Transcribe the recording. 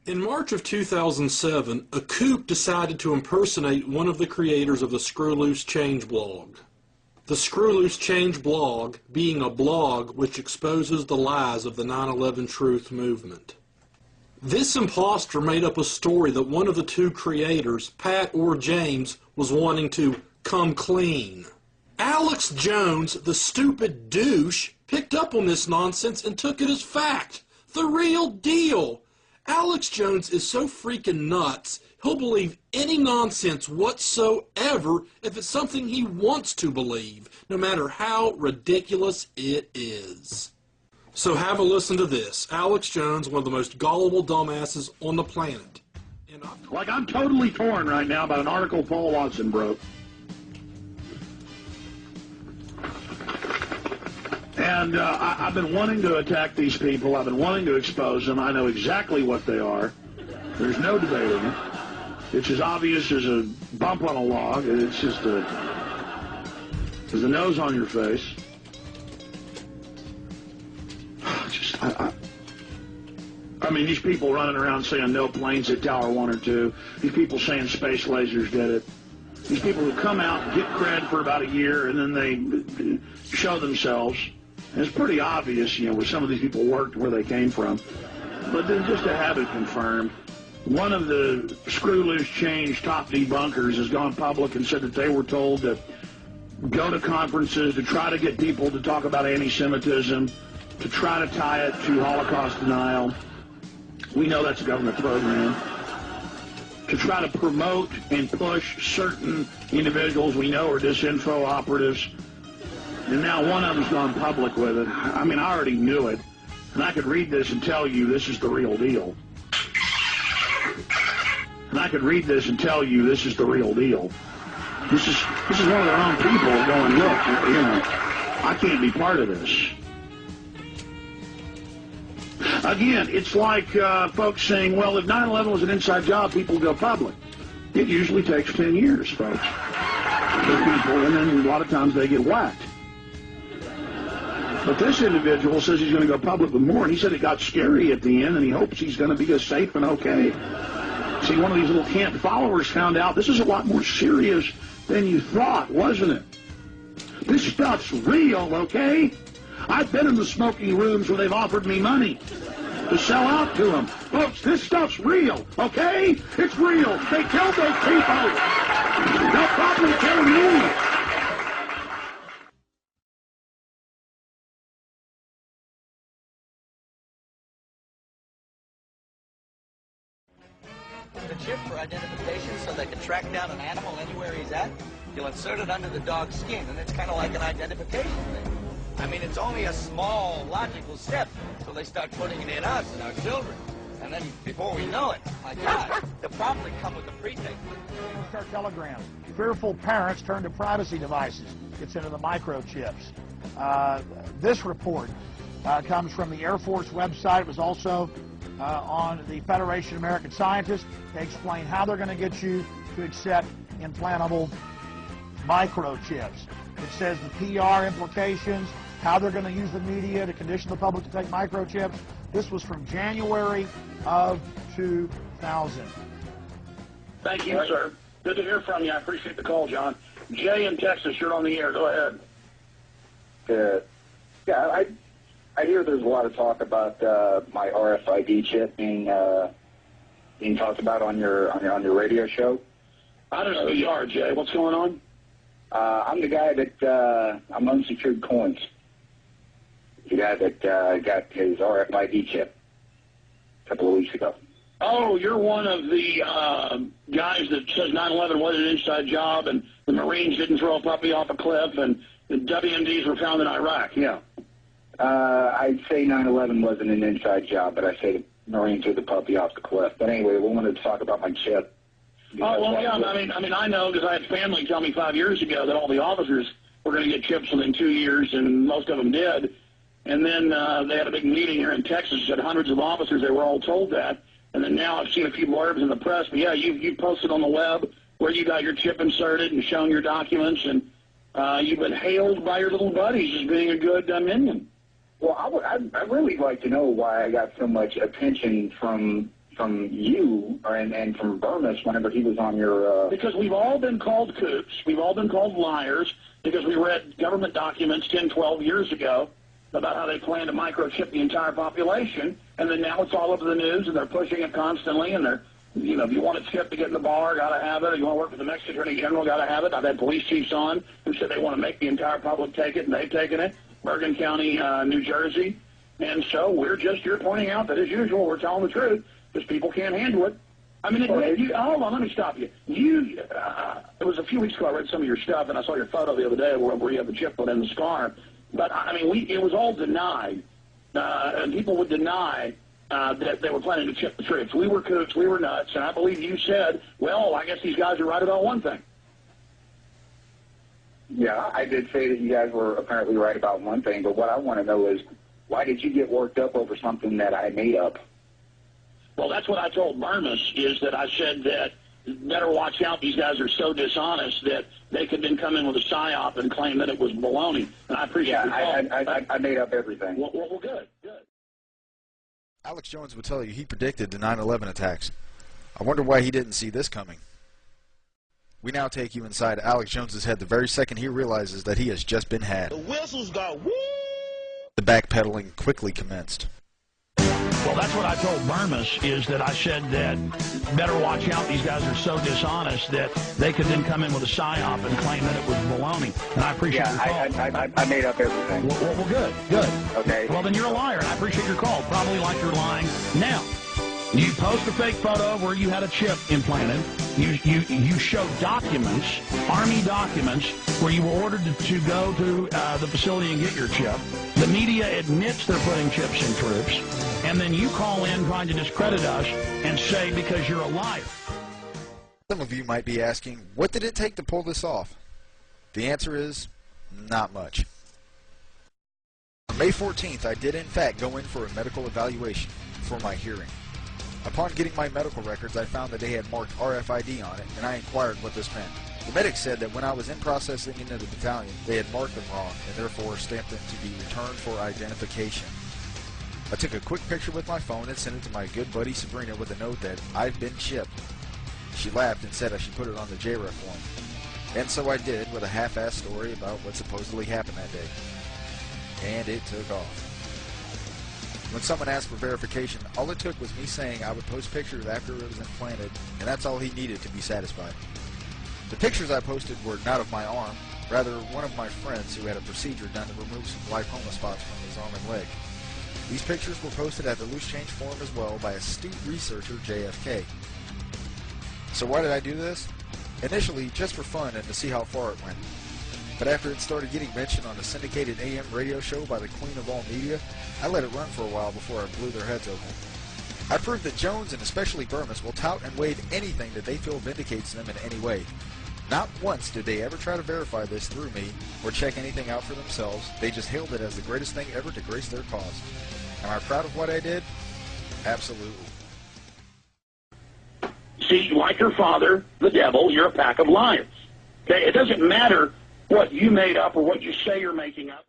In March of 2007, a kook decided to impersonate one of the creators of the Screw Loose Change blog. The Screw Loose Change blog being a blog which exposes the lies of the 9/11 truth movement. This imposter made up a story that one of the two creators, Pat or James, was wanting to come clean. Alex Jones, the stupid douche, picked up on this nonsense and took it as fact. The real deal. Alex Jones is so freaking nuts, he'll believe any nonsense whatsoever if it's something he wants to believe, no matter how ridiculous it is. So have a listen to this. Alex Jones, one of the most gullible dumbasses on the planet. Like, I'm totally torn right now about an article Paul Watson broke. And I've been wanting to attack these people. I've been wanting to expose them. I know exactly what they are. There's no debating it. It's as obvious as a bump on a log. It's just there's a nose on your face. I mean, these people running around saying no planes hit Tower 1 or 2. These people saying space lasers did it. These people who come out and get cred for about a year and then they show themselves. And it's pretty obvious, you know, where some of these people worked, where they came from. But then just to have it confirmed, one of the Screw Loose Change top debunkers has gone public and said that they were told to go to conferences to try to get people to talk about anti-Semitism, to try to tie it to Holocaust denial. We know that's a government program. To try to promote and push certain individuals we know are disinfo operatives. And now one of them's gone public with it. I mean, I already knew it. And I could read this and tell you this is the real deal. And I could read this and tell you this is the real deal. This is one of their own people going, look, you know, I can't be part of this. Again, it's like folks saying, well, if 9/11 was an inside job, people go public. It usually takes 10 years, folks, for people, and then a lot of times they get whacked. But this individual says he's going to go public with more, and he said it got scary at the end, and he hopes he's going to be as safe and okay. See, one of these little camp followers found out this is a lot more serious than you thought, wasn't it? This stuff's real, okay? I've been in the smoking rooms where they've offered me money to sell out to them. Folks, this stuff's real, okay? It's real. They killed those people. They'll probably kill me. The chip for identification so they can track down an animal anywhere he's at. You'll insert it under the dog's skin, and it's kind of like an identification thing. I mean, it's only a small, logical step until they start putting it in us and our children. And then, before we know it, my God, they'll probably come with a pretext. Start telegrams. Fearful parents turn to privacy devices. Gets into the microchips. This report comes from the Air Force website. It was also on the Federation of American Scientists. They explain how they're going to get you to accept implantable microchips. It says the PR implications, how they're going to use the media to condition the public to take microchips. This was from January of 2000. Thank you, sir. Good to hear from you. I appreciate the call, John. Jay in Texas, you're on the air. Go ahead. Good. Yeah, I hear there's a lot of talk about my RFID chip being talked about on your radio show. I don't know who you are, Jay. What's going on? I'm the guy that I'm unsecured coins. The guy that got his RFID chip a couple of weeks ago. Oh, you're one of the guys that says 9/11 wasn't an inside job and the Marines didn't throw a puppy off a cliff and the WMDs were found in Iraq, yeah. I'd say 9/11 wasn't an inside job, but I say the Marines threw the puppy off the cliff. But anyway, we wanted to talk about my chip. Oh, well, yeah, I mean, I know because I had family tell me 5 years ago that all the officers were going to get chips within 2 years, and most of them did. And then they had a big meeting here in Texas that hundreds of officers, they were all told that. And then now I've seen a few blurbs in the press, but yeah, you posted on the web where you got your chip inserted and shown your documents, and you've been hailed by your little buddies as being a good minion. Well, I'd really like to know why I got so much attention from you and from Burmis whenever he was on your... Because we've all been called kooks. We've all been called liars because we read government documents 10, 12 years ago about how they plan to microchip the entire population, and then now it's all over the news, and they're pushing it constantly, and they're, you know, if you want a chip to get in the bar, got to have it. If you want to work with the Mexican Attorney General, got to have it. I've had police chiefs on who said they want to make the entire public take it, and they've taken it. Bergen County, New Jersey. And so you're pointing out that, as usual, we're telling the truth because people can't handle it. I mean, hold on, let me stop you. It was a few weeks ago I read some of your stuff, and I saw your photo the other day where you have the chip put in the scar. But, I mean, it was all denied, and people would deny that they were planning to chip the troops. We were kooks, we were nuts, and I believe you said, well, I guess these guys are right about one thing. Yeah, I did say that you guys were apparently right about one thing, but what I want to know is, why did you get worked up over something that I made up? Well, that's what I told Burmis, is that I said that better watch out, these guys are so dishonest that they could then come in with a psyop and claim that it was baloney. And I appreciate your call. I made up everything. Well, good. Alex Jones would tell you he predicted the 9/11 attacks. I wonder why he didn't see this coming. We now take you inside Alex Jones's head the very second he realizes that he has just been had. The whistles go woo! The backpedaling quickly commenced. Well, that's what I told Burmis, is that I said that better watch out, these guys are so dishonest that they could then come in with a psyop and claim that it was baloney. And I appreciate your call. I made up everything. Well, good. Okay. Well, then you're a liar, and I appreciate your call. Probably like you're lying now. You post a fake photo where you had a chip implanted. You show documents, Army documents, where you were ordered to go to the facility and get your chip. The media admits they're putting chips in troops. And then you call in trying to discredit us and say because you're a liar. Some of you might be asking, what did it take to pull this off? The answer is, not much. On May 14th, I did in fact go in for a medical evaluation for my hearing. Upon getting my medical records, I found that they had marked RFID on it, and I inquired what this meant. The medic said that when I was in processing into the battalion, they had marked them wrong, and therefore stamped them to be returned for identification. I took a quick picture with my phone and sent it to my good buddy Sabrina with a note that I've been chipped. She laughed and said I should put it on the JREF form. And so I did, with a half-assed story about what supposedly happened that day. And it took off. When someone asked for verification, all it took was me saying I would post pictures after it was implanted, and that's all he needed to be satisfied. The pictures I posted were not of my arm, rather one of my friends who had a procedure done to remove some lipoma spots from his arm and leg. These pictures were posted at the Loose Change Forum as well by astute researcher JFK. So why did I do this? Initially, just for fun and to see how far it went. But after it started getting mentioned on a syndicated AM radio show by the queen of all media, I let it run for a while before I blew their heads open. I proved that Jones, and especially Burmis, will tout and wade anything that they feel vindicates them in any way. Not once did they ever try to verify this through me or check anything out for themselves. They just hailed it as the greatest thing ever to grace their cause. Am I proud of what I did? Absolutely. See, like your father, the devil, you're a pack of liars. Okay, it doesn't matter what you made up or what you say you're making up.